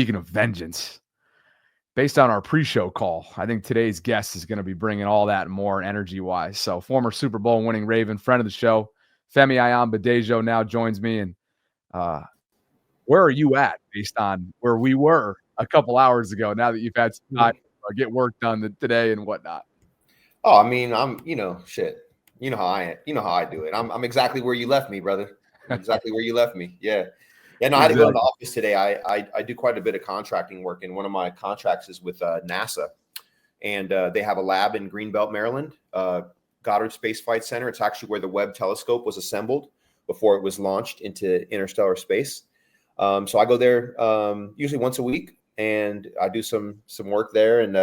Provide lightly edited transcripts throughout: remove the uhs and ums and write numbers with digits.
speaking of vengeance, based on our pre-show call, I think today's guest is going to be bringing all that and more energy-wise. So former Super Bowl winning Raven, friend of the show, Femi Ayambadejo now joins me. And where are you at based on where we were a couple hours ago now that you've had some time to get work done today and whatnot? Oh, I mean, shit. You know how I do it. I'm exactly where you left me, brother. I'm exactly where you left me. Yeah. Yeah, no, I had to go to the office today. I do quite a bit of contracting work, and one of my contracts is with NASA, and they have a lab in Greenbelt, Maryland, Goddard Space Flight Center. It's actually where the Webb telescope was assembled before it was launched into interstellar space. So I go there usually once a week, and I do some work there. And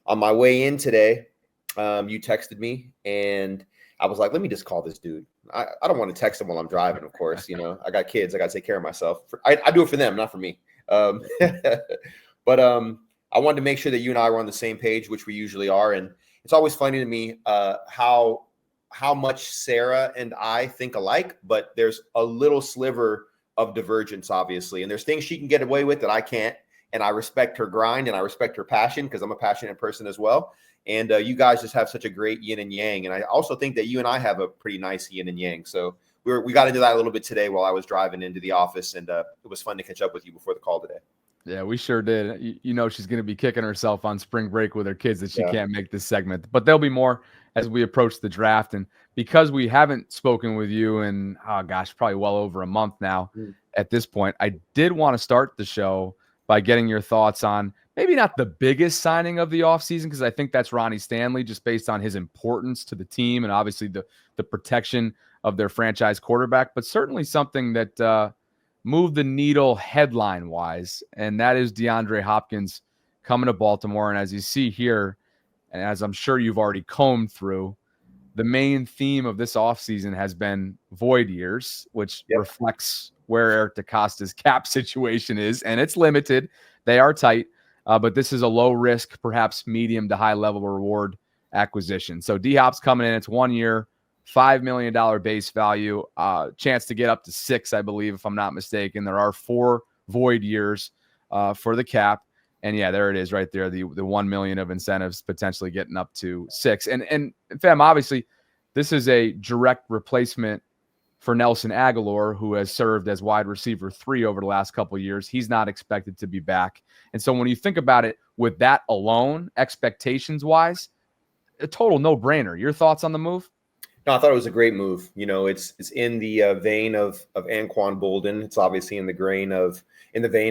on my way in today, you texted me, and I was like, let me just call this dude. I don't want to text him while I'm driving, of course. You know, I got kids. I got to take care of myself. I do it for them, not for me. But I wanted to make sure that you and I were on the same page, which we usually are. And it's always funny to me how much Sarah and I think alike, but there's a little sliver of divergence, obviously. And there's things she can get away with that I can't. And I respect her grind and I respect her passion because I'm a passionate person as well. And you guys just have such a great yin and yang. And I also think that you and I have a pretty nice yin and yang. So we got into that a little bit today while I was driving into the office. And it was fun to catch up with you before the call today. Yeah, we sure did. You know, she's going to be kicking herself on spring break with her kids that she can't make this segment. But there'll be more as we approach the draft. And because we haven't spoken with you in, probably well over a month now at this point, I did want to start the show by getting your thoughts on maybe not the biggest signing of the offseason, because I think that's Ronnie Stanley, just based on his importance to the team and obviously the protection of their franchise quarterback, but certainly something that moved the needle headline-wise, and that is DeAndre Hopkins coming to Baltimore. And as you see here, and as I'm sure you've already combed through, the main theme of this offseason has been void years, which reflects where Eric DeCosta's cap situation is, and it's limited. They are tight. But this is a low risk, perhaps medium to high level reward acquisition. So D-Hop's coming in. It's 1 year, $5 million base value, chance to get up to 6, I believe, if I'm not mistaken. There are 4 void years for the cap. And yeah, there it is right there. The 1 million of incentives potentially getting up to 6. And fam, obviously, this is a direct replacement for Nelson Aguilar, who has served as wide receiver 3 over the last couple of years. He's not expected to be back. And so when you think about it with that alone, expectations-wise, a total no-brainer. Your thoughts on the move? No, I thought it was a great move. You know, it's in the vein of Anquan Boldin. It's obviously in the vein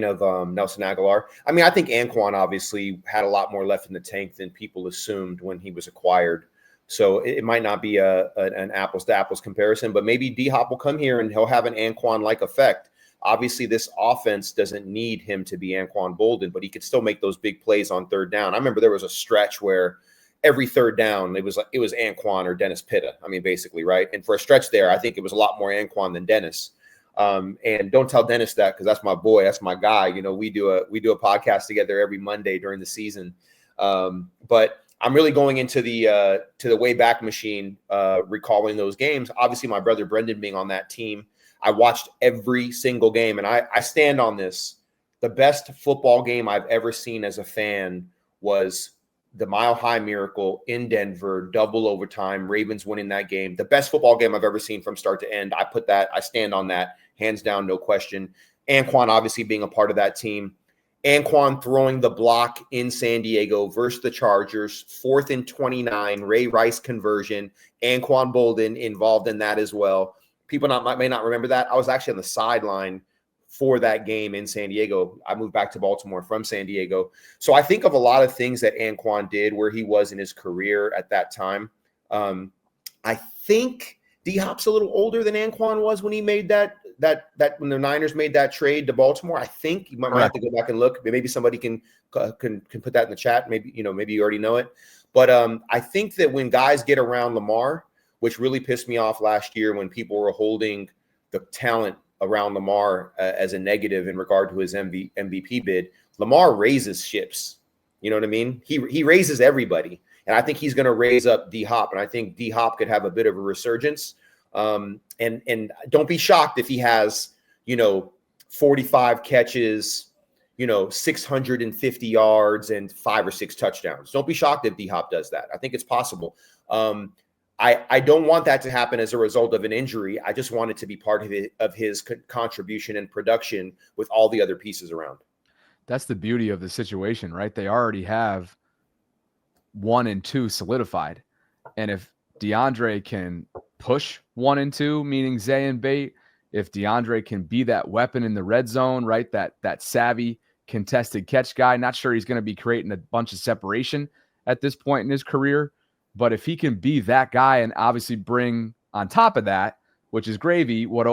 of Nelson Aguilar. I mean, I think Anquan obviously had a lot more left in the tank than people assumed when he was acquired. So it might not be an apples to apples comparison, but maybe D-Hop will come here and he'll have an Anquan-like effect. Obviously, this offense doesn't need him to be Anquan Boldin, but he could still make those big plays on third down. I remember there was a stretch where every third down, it was Anquan or Dennis Pitta. I mean, basically, right? And for a stretch there, I think it was a lot more Anquan than Dennis. And don't tell Dennis that because that's my boy, that's my guy. You know, we do a podcast together every Monday during the season. But I'm really going into the Wayback Machine, recalling those games. Obviously, my brother Brendan being on that team, I watched every single game, and I stand on this. The best football game I've ever seen as a fan was the Mile High Miracle in Denver, double overtime, Ravens winning that game. The best football game I've ever seen from start to end. I stand on that, hands down, no question. Anquan obviously being a part of that team. Anquan throwing the block in San Diego versus the Chargers, 4th and 29, Ray Rice conversion, Anquan Boldin involved in that as well. People may not remember that. I was actually on the sideline for that game in San Diego. I moved back to Baltimore from San Diego. So I think of a lot of things that Anquan did where he was in his career at that time. I think D-Hop's a little older than Anquan was when he made that when the Niners made that trade to Baltimore. I think you might have to go back and look. Maybe somebody can put that in the chat. Maybe you already know it. But I think that when guys get around Lamar, which really pissed me off last year when people were holding the talent around Lamar as a negative in regard to his MVP bid, Lamar raises ships. You know what I mean? He raises everybody. And I think he's going to raise up D-Hop. And I think D-Hop could have a bit of a resurgence. And don't be shocked if he has, 45 catches, 650 yards and 5 or 6 touchdowns. Don't be shocked if D-Hop does that. I think it's possible. I don't want that to happen as a result of an injury. I just want it to be part of his contribution and production with all the other pieces around. That's the beauty of the situation, right? They already have 1 and 2 solidified. And if DeAndre can push 1 and 2, meaning Zay and Bate, if DeAndre can be that weapon in the red zone, right? That savvy contested catch guy, not sure he's going to be creating a bunch of separation at this point in his career. But if he can be that guy and obviously bring on top of that, which is gravy, what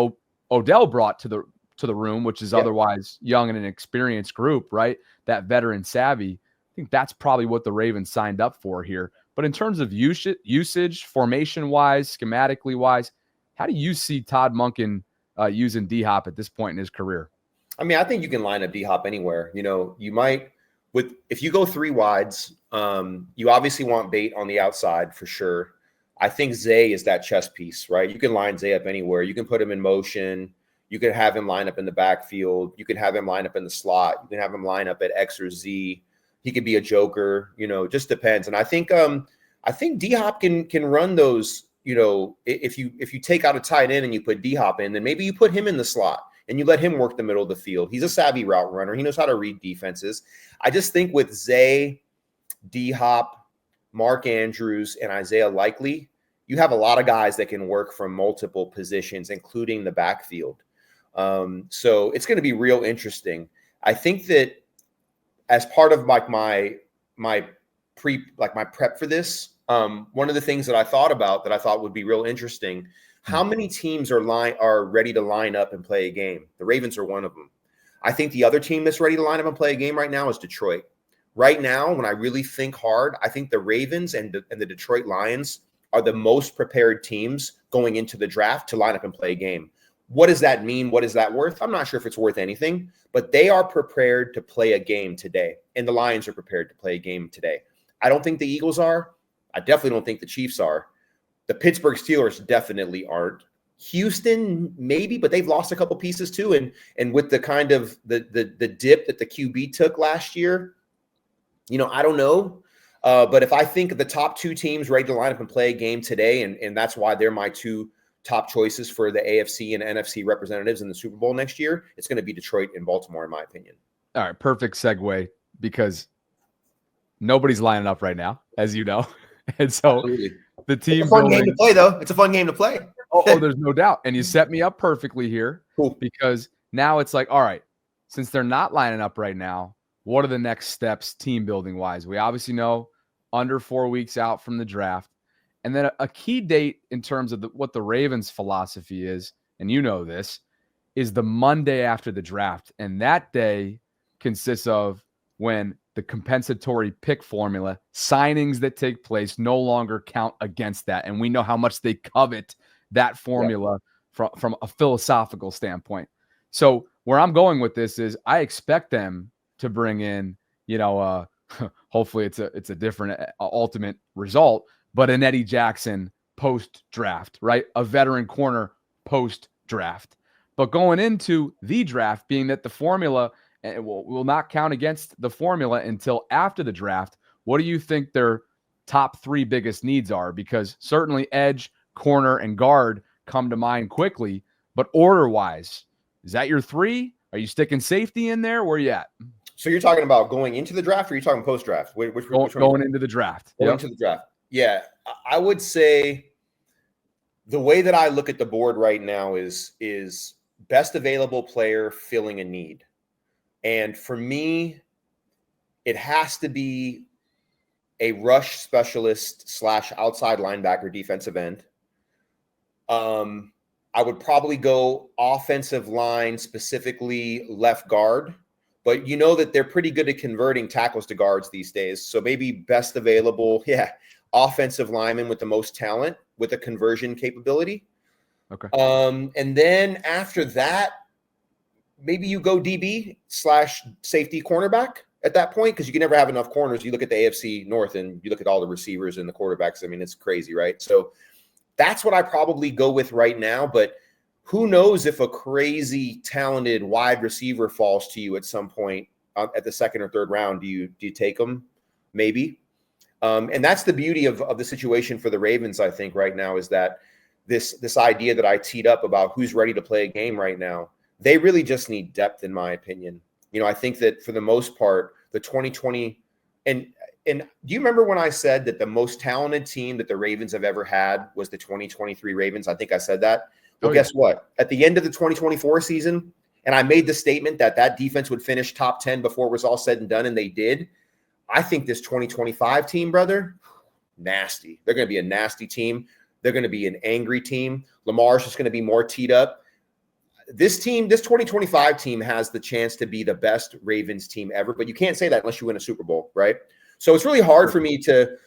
Odell brought to the room, which is otherwise young and an experienced group, right? That veteran savvy. I think that's probably what the Ravens signed up for here. But in terms of usage, formation-wise, schematically-wise, how do you see Todd Monken using D-Hop at this point in his career? I mean, I think you can line up D-Hop anywhere. You might if you go 3 wides, you obviously want Bate on the outside for sure. I think Zay is that chess piece, right? You can line Zay up anywhere. You can put him in motion. You can have him line up in the backfield. You can have him line up in the slot. You can have him line up at X or Z. He could be a joker. It just depends. And I think D-Hop can run those. If you take out a tight end and you put D-Hop in, then maybe you put him in the slot and you let him work the middle of the field. He's a savvy route runner. He knows how to read defenses. I just think with Zay, D-Hop, Mark Andrews, and Isaiah Likely, you have a lot of guys that can work from multiple positions, including the backfield. So it's going to be real interesting. I think that as part of my prep for this, one of the things that I thought about that I thought would be real interesting, how many teams are ready to line up and play a game? The Ravens are one of them. I think the other team that's ready to line up and play a game right now is Detroit. Right now, when I really think hard, I think the Ravens and the Detroit Lions are the most prepared teams going into the draft to line up and play a game. What does that mean? What is that worth? I'm not sure if it's worth anything, but they are prepared to play a game today, and the Lions are prepared to play a game today. I don't think the Eagles are. I definitely don't think the Chiefs are. The Pittsburgh Steelers definitely aren't. Houston, maybe, but they've lost a couple pieces too. And with the kind of the dip that the QB took last year, I don't know. But if I think of the top 2 teams ready to line up and play a game today, and that's why they're my 2 top choices for the AFC and NFC representatives in the Super Bowl next year, it's going to be Detroit and Baltimore, in my opinion. All right, perfect segue, because nobody's lining up right now, as you know. And so Absolutely. The team it's a fun game to play, though. It's a fun game to play. oh, there's no doubt. And you set me up perfectly here. Cool. Because now it's like, all right, since they're not lining up right now, what are the next steps team building wise? We obviously know under 4 weeks out from the draft. And then a key date in terms of what the Ravens' philosophy is, and you know this, is the Monday after the draft. And that day consists of when the compensatory pick formula, signings that take place no longer count against that. And we know how much they covet that formula from a philosophical standpoint. So where I'm going with this is I expect them to bring in, hopefully it's a different ultimate result, but an Eddie Jackson post-draft, right? A veteran corner post-draft. But going into the draft, being that the formula will not count against the formula until after the draft, what do you think their top 3 biggest needs are? Because certainly edge, corner, and guard come to mind quickly, but order-wise, is that your 3? Are you sticking safety in there? Where are you at? So you're talking about going into the draft, or you're talking post-draft? Which going into the draft. Going into the draft. Yeah, I would say the way that I look at the board right now is best available player filling a need. And for me, it has to be a rush specialist / outside linebacker defensive end. I would probably go offensive line, specifically left guard. But you know that they're pretty good at converting tackles to guards these days. So maybe best available, offensive lineman with the most talent with a conversion capability. Okay. And then after that, maybe you go DB / safety cornerback at that point, because you can never have enough corners. You look at the AFC North and you look at all the receivers and the quarterbacks. I mean, it's crazy, right? So that's what I probably go with right now. But who knows if a crazy talented wide receiver falls to you at some point at the second or third round, do you take him? Maybe. And that's the beauty of the situation for the Ravens, I think, right now, is that this idea that I teed up about who's ready to play a game right now, they really just need depth, in my opinion. I think that for the most part, the 2020 and do you remember when I said that the most talented team that the Ravens have ever had was the 2023 Ravens? I think I said that. Well, guess what? At the end of the 2024 season, and I made the statement that defense would finish top 10 before it was all said and done, and they did. I think this 2025 team, brother, nasty. They're going to be a nasty team. They're going to be an angry team. Lamar's just going to be more teed up. This 2025 team has the chance to be the best Ravens team ever, but you can't say that unless you win a Super Bowl, right? So it's really hard for me to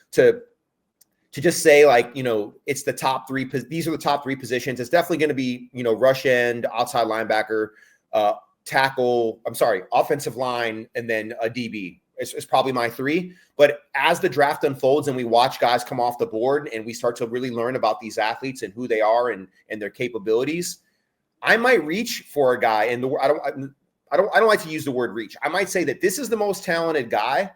just say, like, it's the top three. These are the top three positions. It's definitely going to be, rush end, outside linebacker, tackle. I'm sorry, offensive line, and then a DB. It's probably my three. But as the draft unfolds and we watch guys come off the board and we start to really learn about these athletes and who they are and their capabilities, I might reach for a guy. And I don't like to use the word reach. I might say that this is the most talented guy.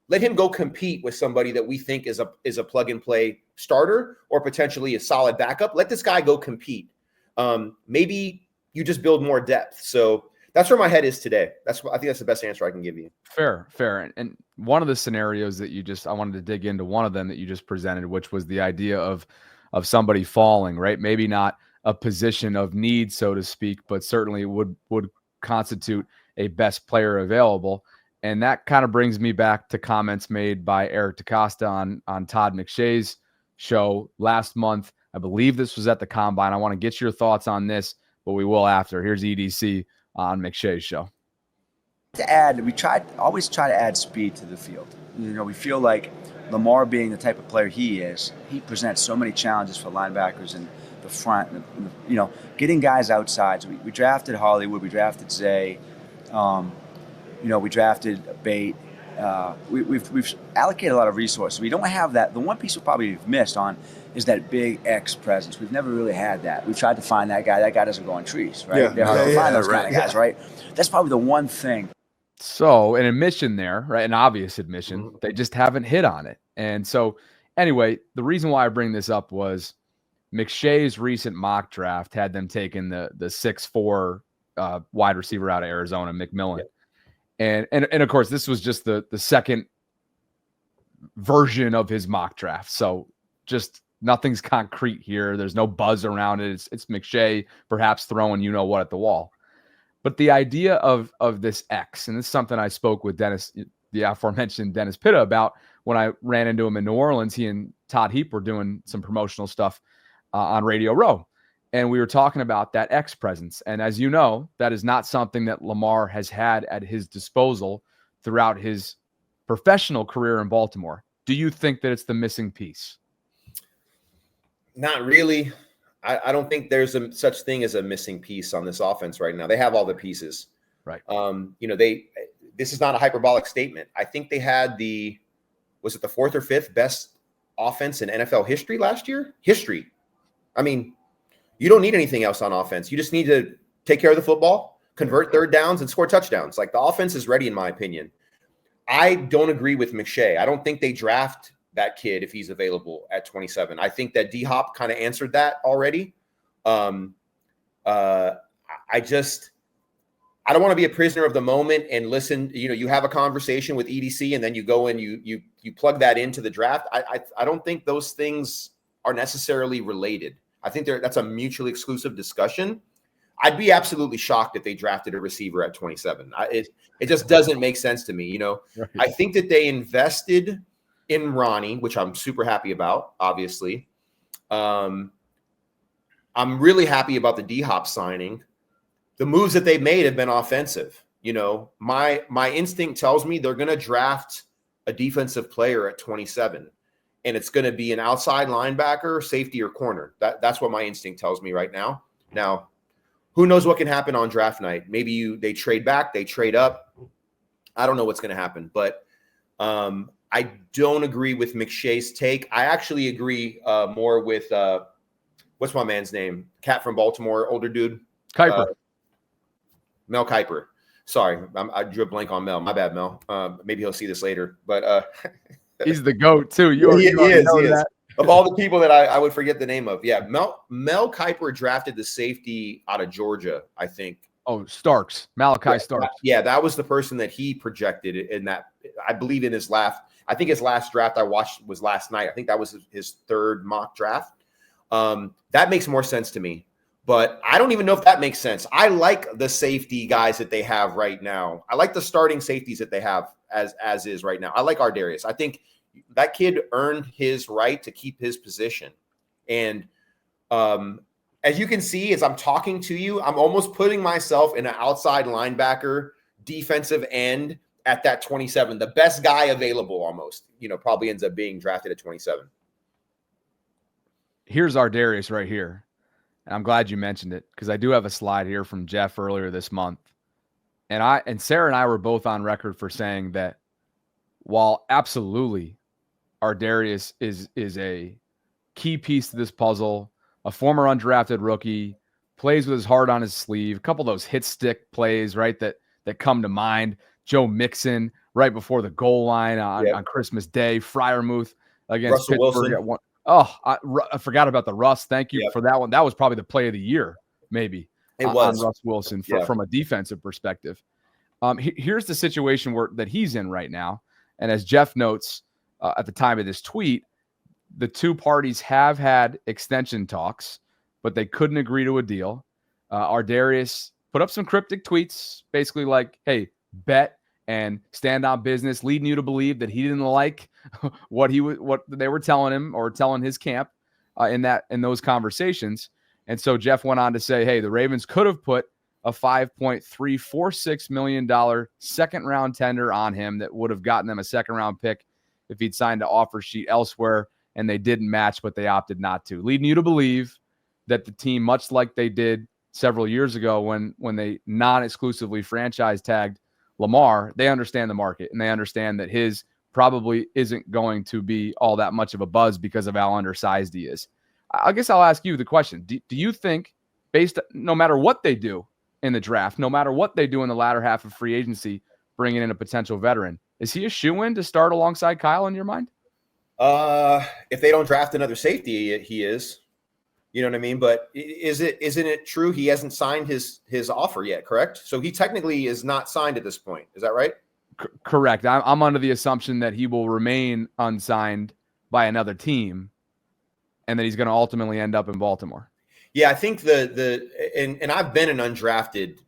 Let him go compete with somebody that we think is a plug and play starter or potentially a solid backup. Let this guy go compete. Maybe you just build more depth. So that's where my head is today. I think that's the best answer I can give you. Fair. And one of the scenarios that I wanted to dig into one of them that you just presented, which was the idea of somebody falling, right? Maybe not a position of need, so to speak, but certainly would constitute a best player available. And that kind of brings me back to comments made by Eric DeCosta on Todd McShay's show last month. I believe this was at the Combine. I want to get your thoughts on this, but we will after. Here's EDC on McShay's show. To add, we always try to add speed to the field. We feel like Lamar, being the type of player he is, he presents so many challenges for linebackers in the front. Getting guys outside. So we drafted Hollywood, we drafted Zay, we drafted Bate. We've allocated a lot of resources. We don't have that. The one piece we probably have missed on is that big X presence. We've never really had that. We've tried to find that guy. That guy doesn't go on trees, right? Yeah. They're hard to find those kind of guys, right? That's probably the one thing. So an admission there, right? An obvious admission. Mm-hmm. They just haven't hit on it. And so anyway, the reason why I bring this up was McShay's recent mock draft had them taking the 6'4" wide receiver out of Arizona, McMillan. Yeah. And of course, this was just the second version of his mock draft. So just nothing's concrete here. There's no buzz around it. It's McShay perhaps throwing what at the wall. But the idea of this X, and this is something I spoke with the aforementioned Dennis Pitta about when I ran into him in New Orleans. He and Todd Heap were doing some promotional stuff on Radio Row. And we were talking about that X presence. And as you know, that is not something that Lamar has had at his disposal throughout his professional career in Baltimore. Do you think that it's the missing piece? Not really. I don't think there's such thing as a missing piece on this offense right now. They have all the pieces. Right. This is not a hyperbolic statement. I think they had was it the fourth or fifth best offense in NFL history last year? History. I mean, you don't need anything else on offense. You just need to take care of the football, convert third downs, and score touchdowns. Like, the offense is ready, in my opinion. I don't agree with McShay. I don't think they draft that kid if he's available at 27. I think that D-Hop kind of answered that already. I don't want to be a prisoner of the moment and listen. You have a conversation with EDC and then you go and you plug that into the draft. I don't think those things are necessarily related. I think that's a mutually exclusive discussion. I'd be absolutely shocked if they drafted a receiver at 27. It just doesn't make sense to me. Right. I think that they invested in Ronnie, which I'm super happy about, obviously. I'm really happy about the D-Hop signing. The moves that they made have been offensive. My instinct tells me they're going to draft a defensive player at 27, and it's going to be an outside linebacker, safety, or corner. That's what my instinct tells me right now. Now, who knows what can happen on draft night? Maybe they trade back, they trade up. I don't know what's going to happen, but I don't agree with McShay's take. I actually agree more with what's my man's name? Cat from Baltimore, older dude. Kiper. Mel Kiper. Sorry, I drew a blank on Mel. My bad, Mel. Maybe he'll see this later. But he's the GOAT too. He is. That. Of all the people that I would forget the name of, yeah, Mel Kiper drafted the safety out of Georgia, I think. Oh, Starks, Malachi Starks. Yeah, that was the person that he projected in that. I believe in his last. I think his last draft I watched was last night. I think that was his third mock draft. That makes more sense to me. But I don't even know if that makes sense. I like the safety guys that they have right now. I like the starting safeties that they have as is right now. I like Ardarius. I think that kid earned his right to keep his position. And as you can see, as I'm talking to you, I'm almost putting myself in an outside linebacker, defensive end at that 27. The best guy available almost, probably ends up being drafted at 27. Here's Ardarius right here. And I'm glad you mentioned it because I do have a slide here from Jeff earlier this month. And Sarah and I were both on record for saying that while absolutely Ardarius is a key piece to this puzzle, a former undrafted rookie, plays with his heart on his sleeve, a couple of those hit stick plays, right, that come to mind. Joe Mixon right before the goal line on Christmas Day, Freiermuth against Russell Pittsburgh Wilson. at one. Oh, I forgot about the Russ. Thank you for that one. That was probably the play of the year, maybe. It was on Russ Wilson from a defensive perspective. Here's the situation that he's in right now. And as Jeff notes at the time of this tweet, the two parties have had extension talks, but they couldn't agree to a deal. Ardarius put up some cryptic tweets, basically like, hey, bet and stand on business, leading you to believe that he didn't like what they were telling him or telling his camp in those conversations. And so Jeff went on to say, hey, the Ravens could have put a $5.346 million second round tender on him that would have gotten them a second round pick if he'd signed an offer sheet elsewhere, and they didn't match, but they opted not to, leading you to believe that the team, much like they did several years ago when they non-exclusively franchise tagged Lamar, they understand the market and they understand that his probably isn't going to be all that much of a buzz because of how undersized he is. I guess I'll ask you the question. Do you think, no matter what they do in the draft, no matter what they do in the latter half of free agency, bringing in a potential veteran, is he a shoo-in to start alongside Kyle in your mind? If they don't draft another safety, he is. You know what I mean? But isn't it true he hasn't signed his offer yet, correct? So he technically is not signed at this point. Is that right? Correct. I'm under the assumption that he will remain unsigned by another team and that he's going to ultimately end up in Baltimore. Yeah, I think and I've been an undrafted,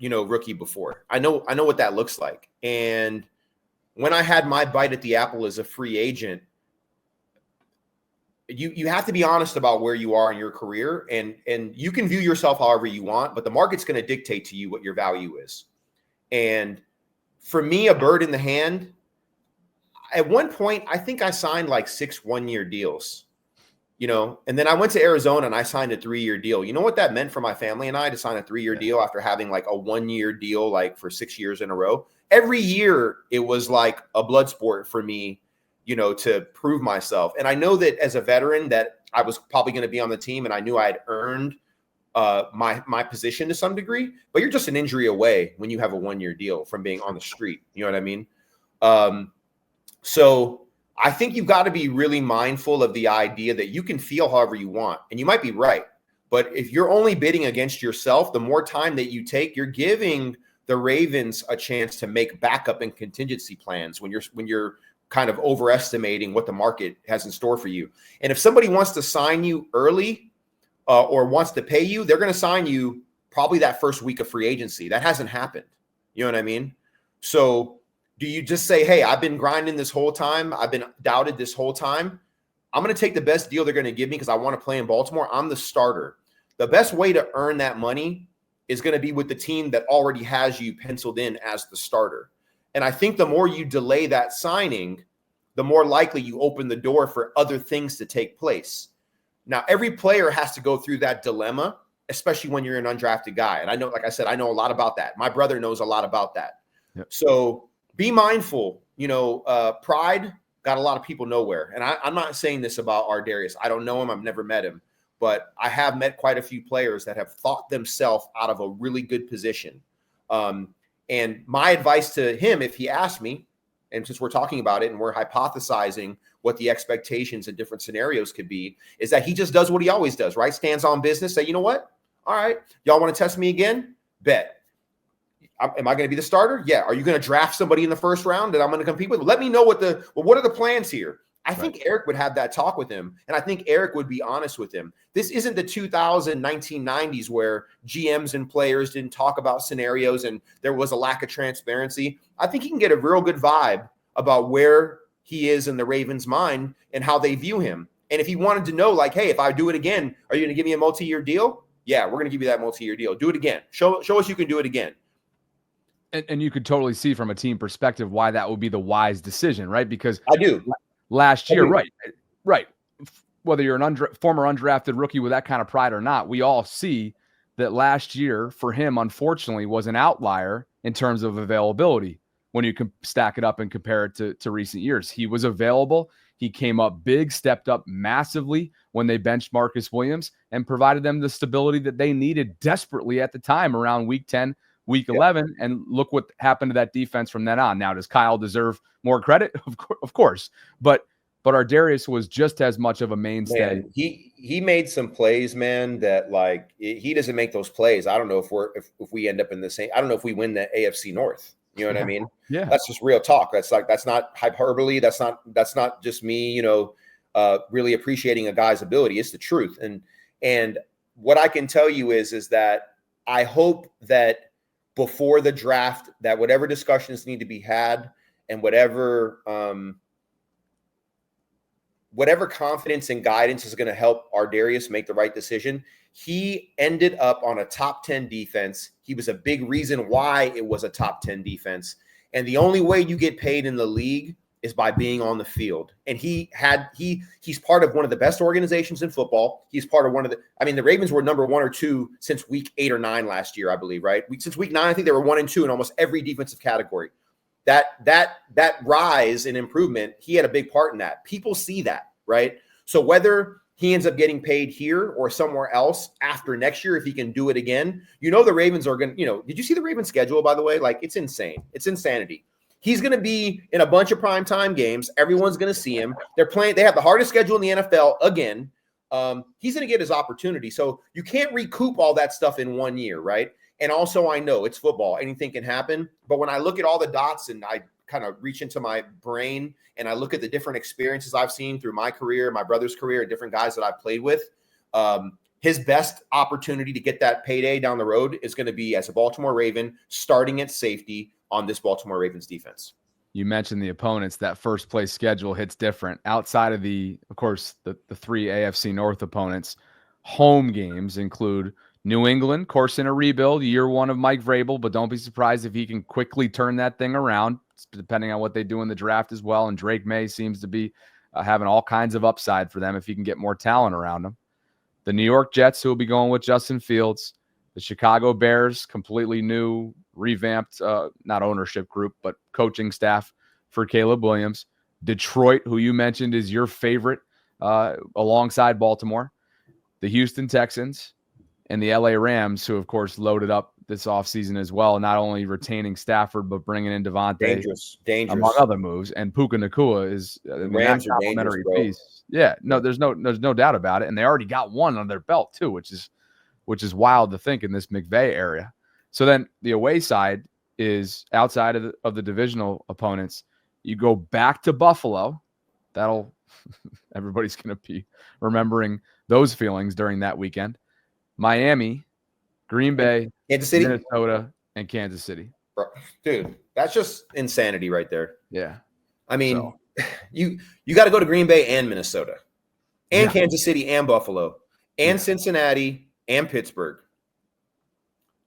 rookie before. I know what that looks like. And when I had my bite at the apple as a free agent, you have to be honest about where you are in your career, and you can view yourself however you want, but the market's going to dictate to you what your value is. And for me, a bird in the hand, at one point, I think I signed like 6 one-year deals, and then I went to Arizona and I signed a 3-year deal. You know what that meant for my family and I to sign a 3-year deal after having like a 1-year deal, like for 6 years in a row? Every year it was like a blood sport for me, to prove myself. And I know that as a veteran that I was probably going to be on the team, and I knew I had earned my position to some degree, but you're just an injury away when you have a 1-year deal from being on the street. You know what I mean? So I think you've got to be really mindful of the idea that you can feel however you want, and you might be right. But if you're only bidding against yourself, the more time that you take, you're giving the Ravens a chance to make backup and contingency plans when you're kind of overestimating what the market has in store for you. And if somebody wants to sign you early or wants to pay you, they're going to sign you probably that first week of free agency. That hasn't happened. You know what I mean? So do you just say, hey, I've been grinding this whole time, I've been doubted this whole time, I'm going to take the best deal they're going to give me because I want to play in Baltimore. I'm the starter. The best way to earn that money is going to be with the team that already has you penciled in as the starter. And I think the more you delay that signing, the more likely you open the door for other things to take place. Now, every player has to go through that dilemma, especially when you're an undrafted guy. And I know, like I said, I know a lot about that. My brother knows a lot about that. Yep. So be mindful. Pride got a lot of people nowhere. And I'm not saying this about Ardarius. I don't know him. I've never met him. But I have met quite a few players that have thought themselves out of a really good position. And my advice to him, if he asked me, and since we're talking about it and we're hypothesizing what the expectations in different scenarios could be, is that he just does what he always does, right? Stands on business, say, you know what? All right, y'all want to test me again? Bet. Am I going to be the starter? Yeah. Are you going to draft somebody in the first round that I'm going to compete with? Let me know what are the plans here? I think Eric would have that talk with him, and I think Eric would be honest with him. This isn't the 1990s where GMs and players didn't talk about scenarios and there was a lack of transparency. I think he can get a real good vibe about where he is in the Ravens' mind and how they view him. And if he wanted to know, like, hey, if I do it again, are you going to give me a multi-year deal? Yeah, we're going to give you that multi-year deal. Do it again. Show us you can do it again. And you could totally see from a team perspective why that would be the wise decision, right? Because I do. Last year, right. Whether you're former undrafted rookie with that kind of pride or not, we all see that last year for him, unfortunately, was an outlier in terms of availability when you can stack it up and compare it to recent years. He was available. He came up big, stepped up massively when they benched Marcus Williams and provided them the stability that they needed desperately at the time around week 10, week 11, and look what happened to that defense from then on. Now, does Kyle deserve more credit? Of course, but Ardarius was just as much of a mainstay. Man, he made some plays, man, that like he doesn't make those plays. I don't know if we end up in the same. I don't know if we win the AFC North. You know what I mean? Yeah, that's just real talk. That's not hyperbole. That's not just me. Really appreciating a guy's ability. It's the truth. And what I can tell you is that I hope that before the draft, that whatever discussions need to be had and whatever confidence and guidance is going to help Ardarius make the right decision. He ended up on a top 10 defense. He was a big reason why it was a top 10 defense. And the only way you get paid in the league is by being on the field. And he's part of one of the best organizations in football. He's part of the Ravens were number 1 or 2 since week 8 or 9 last year, I believe, right? Since week 9, I think they were 1 and 2 in almost every defensive category. That rise in improvement, he had a big part in that. People see that, right? So whether he ends up getting paid here or somewhere else after next year, if he can do it again, the Ravens are going to, did you see the Ravens schedule, by the way? Like, it's insane. It's insanity. He's going to be in a bunch of primetime games. Everyone's going to see him. They have the hardest schedule in the NFL again. He's going to get his opportunity. So you can't recoup all that stuff in 1 year, right? And also, I know it's football. Anything can happen. But when I look at all the dots and I kind of reach into my brain and I look at the different experiences I've seen through my career, my brother's career, and different guys that I've played with, his best opportunity to get that payday down the road is going to be as a Baltimore Raven, starting at safety on this Baltimore Ravens defense. You mentioned the opponents. That first place schedule hits different. Outside of of course, the 3 AFC North opponents, home games include New England, of course, in a rebuild, year 1 of Mike Vrabel, but don't be surprised if he can quickly turn that thing around, depending on what they do in the draft as well. And Drake May seems to be having all kinds of upside for them if he can get more talent around him. The New York Jets, who will be going with Justin Fields. The Chicago Bears, completely new, revamped, not ownership group, but coaching staff for Caleb Williams. Detroit, who you mentioned is your favorite, alongside Baltimore. The Houston Texans. And the LA Rams, who, of course, loaded up this offseason as well, not only retaining Stafford, but bringing in Devontae. Dangerous. Among other moves. And Puka Nacua is a complimentary piece. Yeah, no, there's no doubt about it. And they already got one on their belt, too, which is wild to think in this McVay area. So then the away side is outside of the divisional opponents. You go back to Buffalo. Everybody's going to be remembering those feelings during that weekend. Miami, Green Bay, Kansas City, Minnesota, and Kansas City. Dude, that's just insanity right there. Yeah. I mean, you got to go to Green Bay and Minnesota and Kansas City and Buffalo and Cincinnati and Pittsburgh.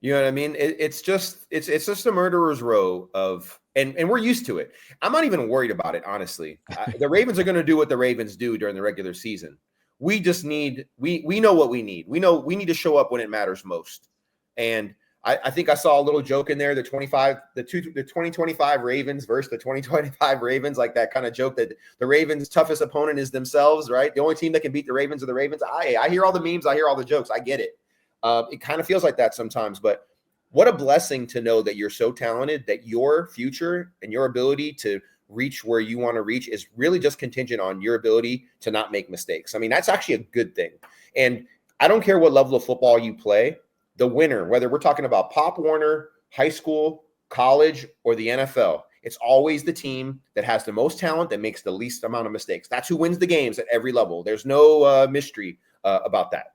You know what I mean? It's just a murderer's row of, and we're used to it. I'm not even worried about it, honestly. The Ravens are going to do what the Ravens do during the regular season. We just need, we know what we need. We know we need to show up when it matters most. And I think I saw a little joke in there, the 2025 Ravens versus the 2025 Ravens, like that kind of joke that the Ravens' toughest opponent is themselves, right? The only team that can beat the Ravens are the Ravens. I hear all the memes. I hear all the jokes. I get it. It kind of feels like that sometimes, but what a blessing to know that you're so talented that your future and your ability to reach where you want to reach is really just contingent on your ability to not make mistakes. I mean, that's actually a good thing. And I don't care what level of football you play, the winner, whether we're talking about Pop Warner, high school, college, or the NFL, it's always the team that has the most talent that makes the least amount of mistakes. That's who wins the games at every level. There's no mystery about that.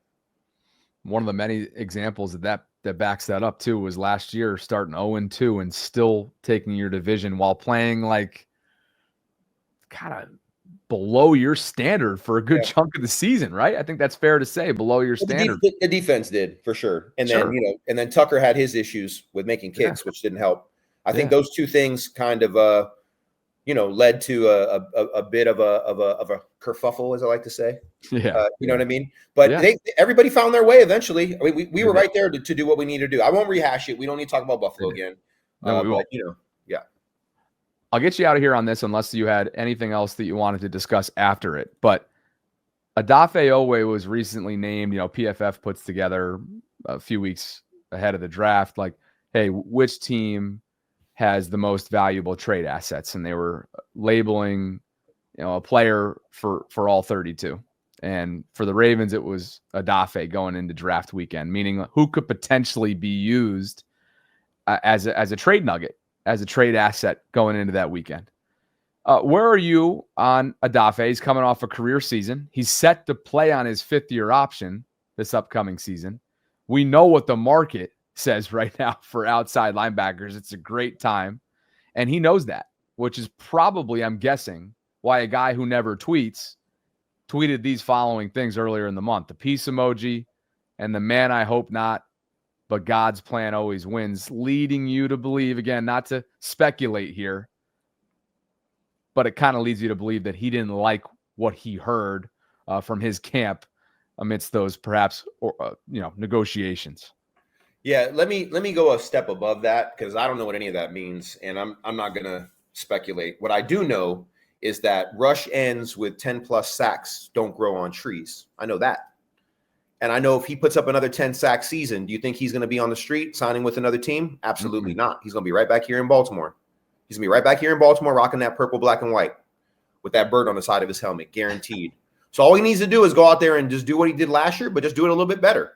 One of the many examples that backs that up too was last year starting 0-2 and still taking your division while playing like kind of below your standard for a good chunk of the season, right? I think that's fair to say, below your standard. The defense did, for sure. And then, and then Tucker had his issues with making kicks, which didn't help. I think those two things kind of led to a bit of a kerfuffle, as I like to say. Yeah. You know what I mean? But everybody found their way eventually. I mean, we were right there to do what we need to do. I won't rehash it. We don't need to talk about Buffalo again. No, but I'll get you out of here on this unless you had anything else that you wanted to discuss after it. But Odafe Oweh was recently named, PFF puts together a few weeks ahead of the draft, like, hey, which team has the most valuable trade assets? And they were labeling, a player for all 32. And for the Ravens, it was Odafe going into draft weekend, meaning who could potentially be used as a trade nugget, as a trade asset going into that weekend. Where are you on Odafe? He's coming off a career season. He's set to play on his 5th-year option this upcoming season. We know what the market says right now for outside linebackers. It's a great time. And he knows that, which is probably, I'm guessing, why a guy who never tweeted these following things earlier in the month. The peace emoji and the man I hope not, but God's plan always wins, leading you to believe, again, not to speculate here, but it kind of leads you to believe that he didn't like what he heard from his camp amidst those perhaps negotiations. Yeah, let me go a step above that because I don't know what any of that means, and I'm not going to speculate. What I do know is that rush ends with 10+ sacks don't grow on trees. I know that. And I know if he puts up another 10-sack season, do you think he's going to be on the street signing with another team? Absolutely not. He's going to be right back here in Baltimore. He's going to be right back here in Baltimore rocking that purple, black, and white with that bird on the side of his helmet, guaranteed. So all he needs to do is go out there and just do what he did last year, but just do it a little bit better.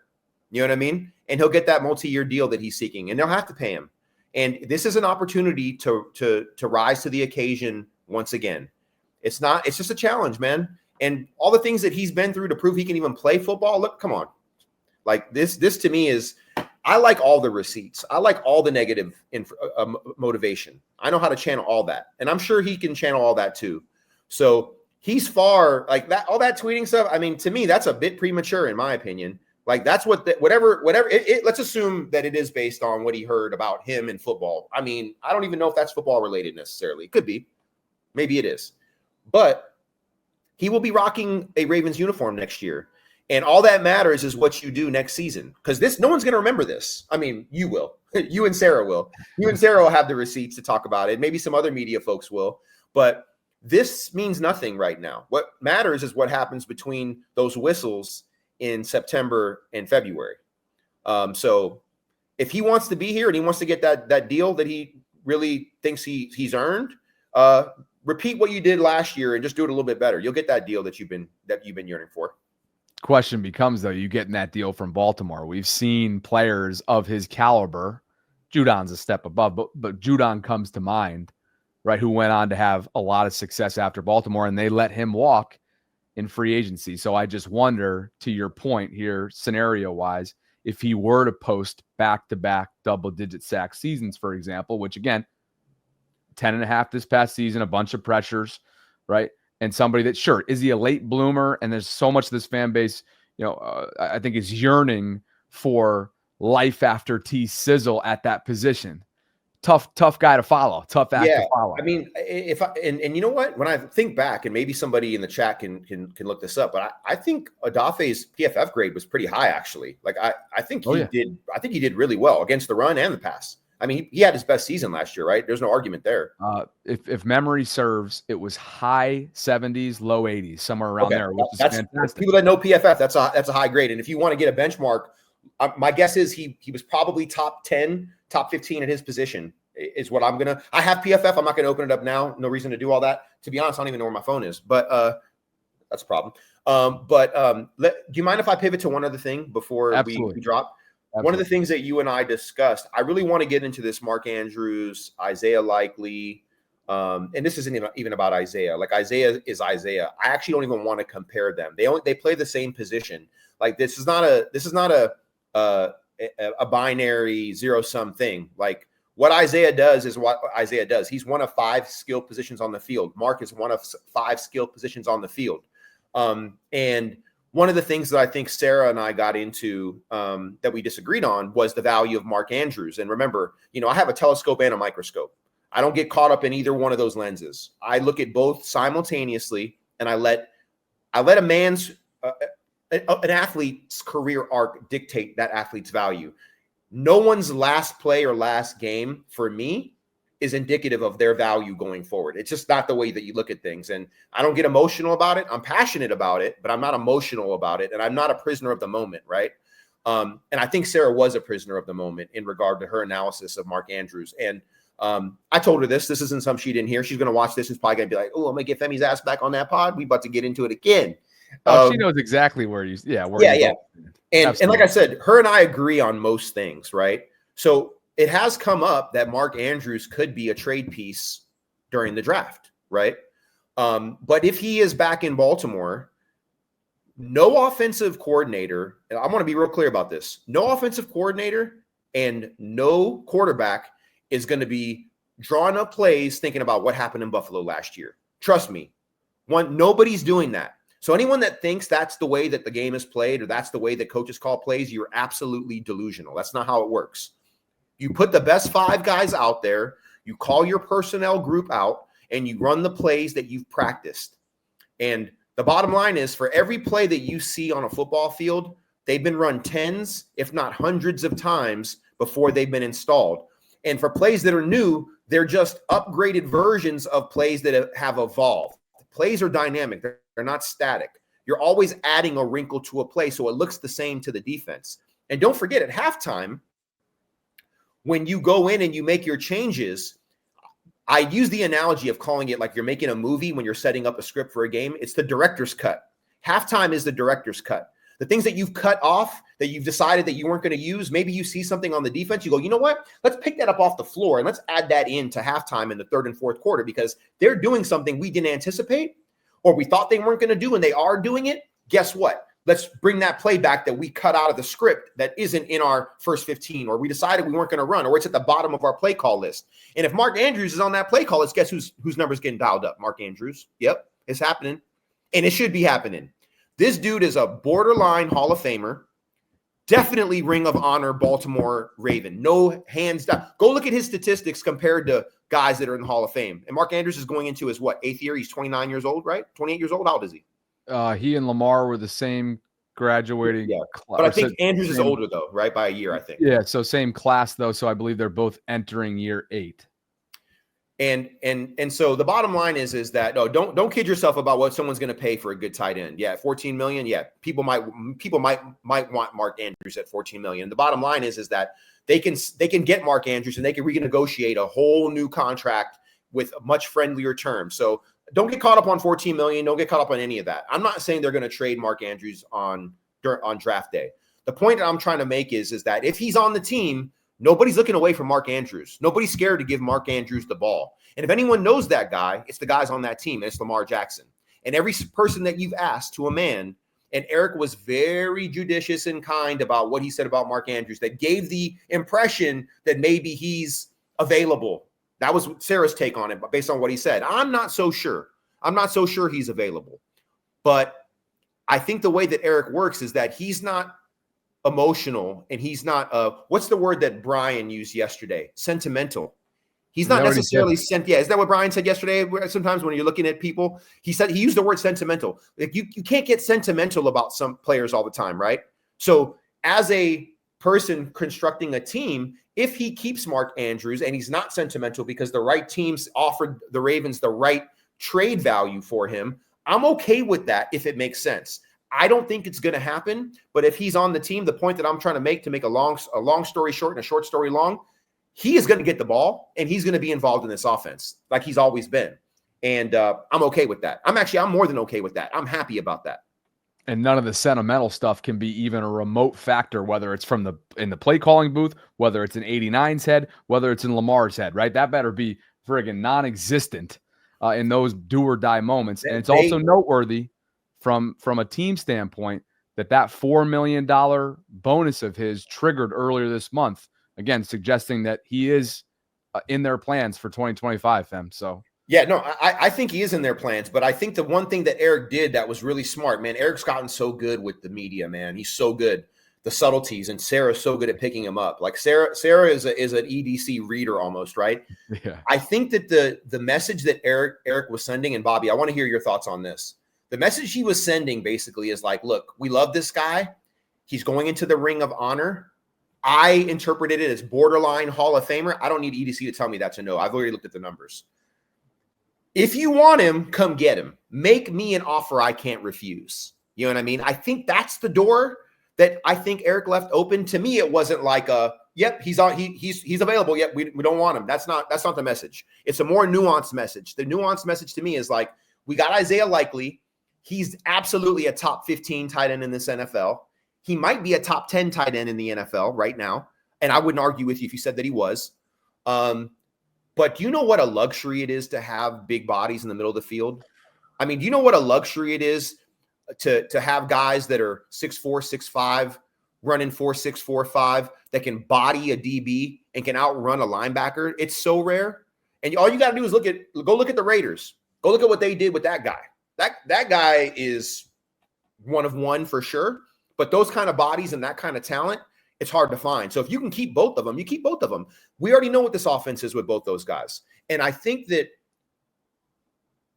You know what I mean? And he'll get that multi-year deal that he's seeking, and they'll have to pay him. And this is an opportunity to rise to the occasion once again. It's just a challenge, man. And all the things that he's been through to prove he can even play football. Look, come on. Like this to me is, I like all the receipts. I like all the negative motivation. I know how to channel all that. And I'm sure he can channel all that too. So he's far like that, all that tweeting stuff. I mean, to me, that's a bit premature in my opinion. Like that's whatever let's assume that it is based on what he heard about him in football. I mean, I don't even know if that's football related necessarily. It could be, maybe it is, but he will be rocking a Ravens uniform next year. And all that matters is what you do next season. Because no one's going to remember this. I mean, you will. You and Sarah will. You and Sarah will have the receipts to talk about it. Maybe some other media folks will. But this means nothing right now. What matters is what happens between those whistles in September and February. So if he wants to be here and he wants to get that deal that he really thinks he's earned, repeat what you did last year and just do it a little bit better. You'll get that deal that you've been yearning for. Question becomes, though, you getting that deal from Baltimore. We've seen players of his caliber. Judon's a step above, but Judon comes to mind, right, who went on to have a lot of success after Baltimore, and they let him walk in free agency. So I just wonder, to your point here, scenario-wise, if he were to post back-to-back double-digit sack seasons, for example, which, again, 10.5 this past season, a bunch of pressures, right? And somebody that, sure, is he a late bloomer? And there's so much of this fan base, I think is yearning for life after T sizzle at that position. Tough guy to follow. Tough act to follow. I mean, and you know what? When I think back, and maybe somebody in the chat can look this up, but I think Odafe's PFF grade was pretty high, actually. Like I think he did really well against the run and the pass. I mean, he had his best season last year, right? There's no argument there. If memory serves, it was high 70s, low 80s, somewhere around there. Which is fantastic. People that know PFF, that's a high grade. And if you want to get a benchmark, my guess is he was probably top 10, top 15 at his position is what I have PFF. I'm not gonna open it up now. No reason to do all that. To be honest, I don't even know where my phone is, but that's a problem. Do you mind if I pivot to one other thing before we drop? Absolutely. One of the things that you and I discussed, I really want to get into this Mark Andrews, Isaiah Likely, and this isn't even about Isaiah. Like Isaiah is Isaiah. I actually don't even want to compare them. They play the same position. Like this is not a binary zero-sum thing. Like what Isaiah does is what Isaiah does. He's one of 5 skill positions on the field. Mark is one of 5 skill positions on the field. And one of the things that I think Sarah and I got into that we disagreed on was the value of Mark Andrews. And remember, I have a telescope and a microscope. I don't get caught up in either one of those lenses. I look at both simultaneously, and I let a man's an athlete's career arc dictate that athlete's value. No one's last play or last game for me is indicative of their value going forward. It's just not the way that you look at things. And I don't get emotional about it. I'm passionate about it, but I'm not emotional about it. And I'm not a prisoner of the moment, right? And I think Sarah was a prisoner of the moment in regard to her analysis of Mark Andrews. And I told her this isn't something she didn't hear. She's going to watch this and probably going to be like, oh, I'm going to get Femi's ass back on that pod. We about to get into it again. She knows exactly where you. Yeah. And like I said, her and I agree on most things, right? So it has come up that Mark Andrews could be a trade piece during the draft, right? But if he is back in Baltimore, no offensive coordinator, and I want to be real clear about this, no offensive coordinator and no quarterback is going to be drawing up plays thinking about what happened in Buffalo last year. Trust me. Nobody's doing that. So anyone that thinks that's the way that the game is played or that's the way that coaches call plays, you're absolutely delusional. That's not how it works. You put the best 5 guys out there, you call your personnel group out, and you run the plays that you've practiced. And the bottom line is for every play that you see on a football field, they've been run tens, if not hundreds of times before they've been installed. And for plays that are new, they're just upgraded versions of plays that have evolved. Plays are dynamic. They're not static. You're always adding a wrinkle to a play so it looks the same to the defense. And don't forget, at halftime, when you go in and you make your changes, I use the analogy of calling it like you're making a movie when you're setting up a script for a game. It's the director's cut. Halftime is the director's cut. The things that you've cut off, that you've decided that you weren't going to use, maybe you see something on the defense, you go, you know what? Let's pick that up off the floor and let's add that into halftime in the 3rd and 4th quarter because they're doing something we didn't anticipate or we thought they weren't going to do and they are doing it. Guess what? Let's bring that play back that we cut out of the script that isn't in our first 15 or we decided we weren't going to run or it's at the bottom of our play call list. And if Mark Andrews is on that play call list, guess whose number's getting dialed up? Mark Andrews. Yep, it's happening. And it should be happening. This dude is a borderline Hall of Famer. Definitely Ring of Honor Baltimore Raven. No hands down. Go look at his statistics compared to guys that are in the Hall of Fame. And Mark Andrews is going into his, 8th year? He's 29 years old, right? 28 years old? How old is he? He and Lamar were the same graduating. Yeah. But I think Andrews is older, though, right? By a year, I think. Yeah, so same class, though. So I believe they're both entering year 8. And so the bottom line is that no, don't kid yourself about what someone's going to pay for a good tight end. Yeah, $14 million. Yeah, people might want Mark Andrews at $14 million. The bottom line is that they can get Mark Andrews and they can renegotiate a whole new contract with much friendlier terms. So don't get caught up on $14 million. Don't get caught up on any of that. I'm not saying they're going to trade Mark Andrews on draft day. The point that I'm trying to make is that if he's on the team, nobody's looking away from Mark Andrews. Nobody's scared to give Mark Andrews the ball. And if anyone knows that guy, it's the guys on that team. And it's Lamar Jackson. And every person that you've asked to a man, and Eric was very judicious and kind about what he said about Mark Andrews, that gave the impression that maybe he's available. That was Sarah's take on it, but based on what he said. I'm not so sure. I'm not so sure he's available. But I think the way that Eric works is that he's not emotional and he's not what's the word that Brian used yesterday? Sentimental. He's not necessarily yeah, is that what Brian said yesterday? Sometimes when you're looking at people, he used the word sentimental. Like you can't get sentimental about some players all the time, right? So as a person constructing a team, if he keeps Mark Andrews and he's not sentimental because the right teams offered the Ravens the right trade value for him, I'm okay with that if it makes sense. I don't think it's going to happen. But if he's on the team, the point that I'm trying to make a long story short and a short story long, he is going to get the ball and he's going to be involved in this offense like he's always been. And I'm okay with that. I'm more than okay with that. I'm happy about that. And none of the sentimental stuff can be even a remote factor, whether it's in the play calling booth, whether it's in 89's head, whether it's in Lamar's head, right? That better be friggin' non-existent in those do or die moments. And it's also noteworthy from a team standpoint that $4 million bonus of his triggered earlier this month, again, suggesting that he is in their plans for 2025, Fem. So. Yeah, no, I think he is in their plans, but I think the one thing that Eric did that was really smart, man, Eric's gotten so good with the media, man. He's so good, the subtleties, and Sarah's so good at picking him up. Like Sarah is an EDC reader almost, right? Yeah. I think that the message that Eric was sending, and Bobby, I want to hear your thoughts on this. The message he was sending basically is like, look, we love this guy. He's going into the ring of honor. I interpreted it as borderline Hall of Famer. I don't need EDC to tell me that's a no. I've already looked at the numbers. If you want him, come get him. Make me an offer I can't refuse. You know what I mean? I think that's the door that I think Eric left open. To me, it wasn't like yep, he's available. Yep, we don't want him. That's not the message. It's a more nuanced message. The nuanced message to me is like, we got Isaiah Likely. He's absolutely a top 15 tight end in this NFL. He might be a top 10 tight end in the NFL right now. And I wouldn't argue with you if you said that he was. But do you know what a luxury it is to have big bodies in the middle of the field? I mean, do you know what a luxury it is to have guys that are 6'4", 6'5", running 4.6, 4.5 that can body a DB and can outrun a linebacker? It's so rare. And all you got to do is go look at the Raiders. Go look at what they did with that guy. That guy is one of one for sure. But those kind of bodies and that kind of talent, it's hard to find. So if you can keep both of them, you keep both of them. We already know what this offense is with both those guys. And I think that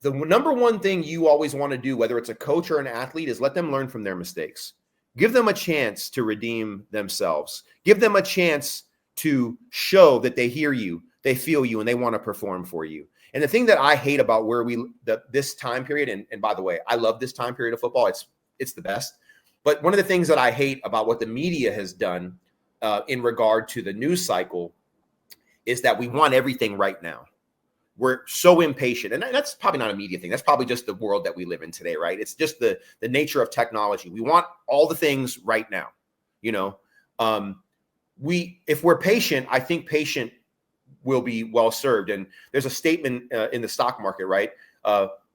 the number one thing you always want to do, whether it's a coach or an athlete, is let them learn from their mistakes. Give them a chance to redeem themselves. Give them a chance to show that they hear you, they feel you, and they want to perform for you. And the thing that I hate about this time period, and by the way, I love this time period of football. It's the best. But one of the things that I hate about what the media has done in regard to the news cycle is that we want everything right now. We're so impatient. And that's probably not a media thing. That's probably just the world that we live in today, right? It's just the nature of technology. We want all the things right now. You know, if we're patient, I think patient will be well served. And there's a statement in the stock market, right?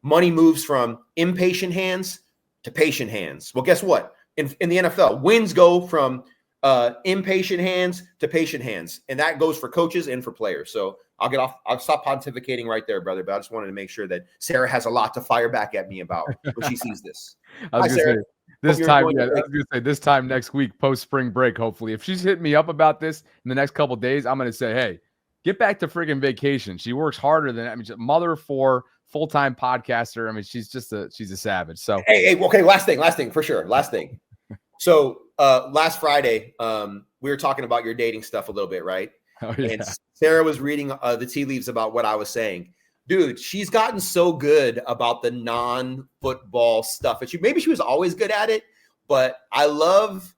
Money moves from impatient hands to patient hands. Well, guess what? In the NFL, wins go from impatient hands to patient hands. And that goes for coaches and for players. So I'll stop pontificating right there, brother. But I just wanted to make sure that Sarah has a lot to fire back at me about when she sees this. I was going to say this time next week, post spring break, hopefully. If she's hitting me up about this in the next couple of days, I'm going to say, hey, get back to friggin' vacation. She works harder than, I mean, mother for full-time podcaster. I mean, she's a savage. So hey, okay, last thing for sure. Last thing. So last Friday, we were talking about your dating stuff a little bit, right? Oh, yeah. And Sarah was reading the tea leaves about what I was saying. Dude, she's gotten so good about the non-football stuff. Maybe she was always good at it, but I love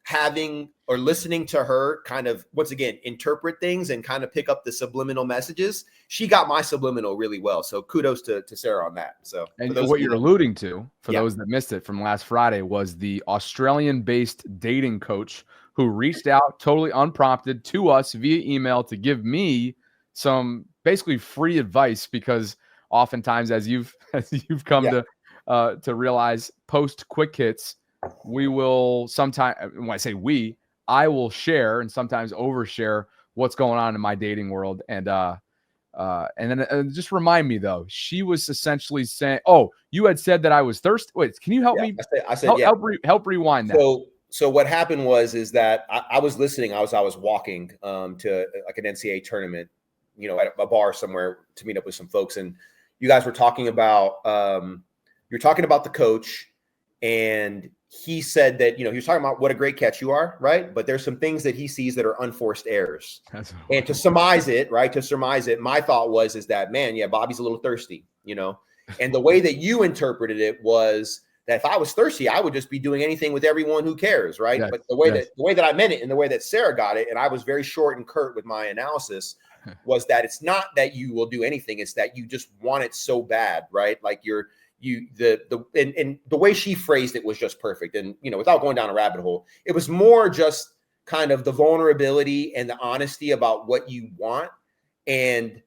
having or listening to her kind of, once again, interpret things and kind of pick up the subliminal messages. She got my subliminal really well. So kudos to Sarah on that. So, and what you're alluding to, for those that missed it from last Friday, was the Australian-based dating coach who reached out totally unprompted to us via email to give me some basically free advice, because oftentimes, as you've come to realize, post quick hits, we will sometimes, when I say we, I will share and sometimes overshare what's going on in my dating world. And then just remind me though, she was essentially saying, "Oh, you had said that I was thirsty." Wait, can you help me? I said, help rewind that. So what happened is that I was listening. I was walking to like an NCAA tournament, you know, at a bar somewhere to meet up with some folks, and you guys were talking about the coach, and he said that, you know, he was talking about what a great catch you are, right? But there's some things that he sees that are unforced errors. And to surmise it, my thought is that, man, yeah, Bobby's a little thirsty, you know? And the way that you interpreted it was that if I was thirsty, I would just be doing anything with everyone who cares, right? Yes, But the way that I meant it and the way that Sarah got it, and I was very short and curt with my analysis, was that it's not that you will do anything, it's that you just want it so bad, right? Like and the way she phrased it was just perfect. And, you know, without going down a rabbit hole, it was more just kind of the vulnerability and the honesty about what you want, and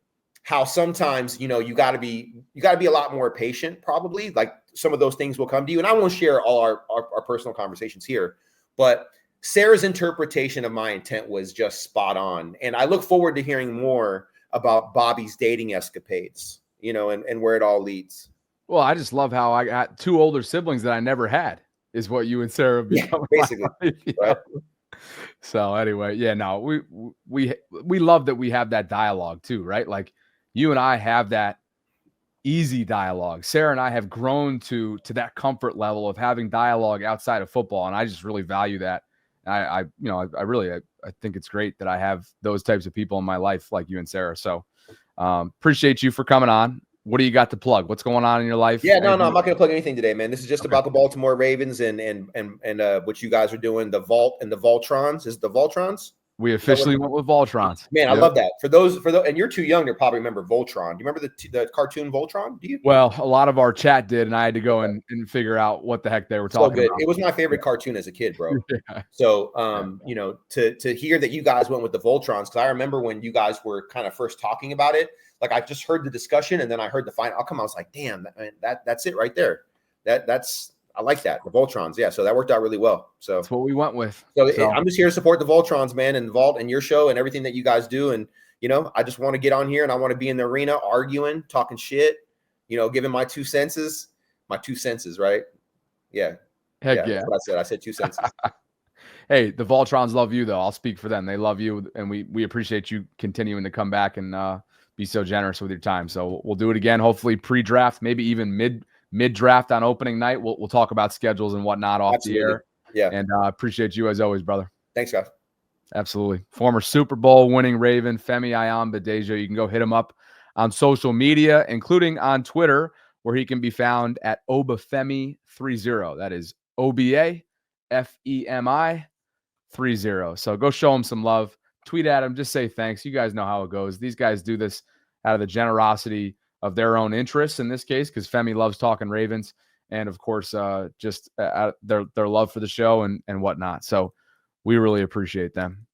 how sometimes, you know, you got to be a lot more patient, probably. Like, some of those things will come to you. And I won't share all our personal conversations here, but Sarah's interpretation of my intent was just spot on. And I look forward to hearing more about Bobby's dating escapades, you know, and where it all leads. Well, I just love how I got 2 older siblings that I never had, is what you and Sarah have become. Yeah, basically. Right. So anyway, yeah, no, we love that we have that dialogue too, right? Like, you and I have that easy dialogue. Sarah and I have grown to that comfort level of having dialogue outside of football, and I just really value that. I think it's great that I have those types of people in my life, like you and Sarah. So appreciate you for coming on. What do you got to plug? What's going on in your life? Yeah, no, I'm not going to plug anything today, man. This is just about the Baltimore Ravens and what you guys are doing, the Vault and the Voltrons. Is it the Voltrons? We officially went with Voltrons. Man, I love that. For those, and you're too young to probably remember Voltron. Do you remember the cartoon Voltron? Do you? Well, a lot of our chat did, and I had to go and figure out what the heck they were talking about. It was my favorite cartoon as a kid, bro. Yeah. So, you know, to hear that you guys went with the Voltrons, because I remember when you guys were kind of first talking about it, like, I just heard the discussion, and then I heard the final outcome. I was like, damn, that's it right there. I like that. The Voltrons. Yeah. So that worked out really well. So that's what we went with. So I'm just here to support the Voltrons, man, and the Vault and your show and everything that you guys do. And, you know, I just want to get on here and I want to be in the arena arguing, talking shit, you know, giving my 2 senses, right? Yeah. Heck yeah. That's what I said. I said 2 senses. Hey, the Voltrons love you, though. I'll speak for them. They love you. And we appreciate you continuing to come back and be so generous with your time. So we'll do it again, hopefully pre-draft, maybe even mid-draft on opening night. We'll talk about schedules and whatnot off the air. Yeah. And appreciate you as always, brother. Thanks, guys. Absolutely. Former Super Bowl winning Raven, Femi Ayambadejo. You can go hit him up on social media, including on Twitter, where he can be found at Obafemi30. That is OBAFEMI 30. So go show him some love. Tweet at him. Just say thanks. You guys know how it goes. These guys do this out of the generosity of their own interests in this case, because Femi loves talking Ravens, and of course, just their love for the show and whatnot. So we really appreciate them.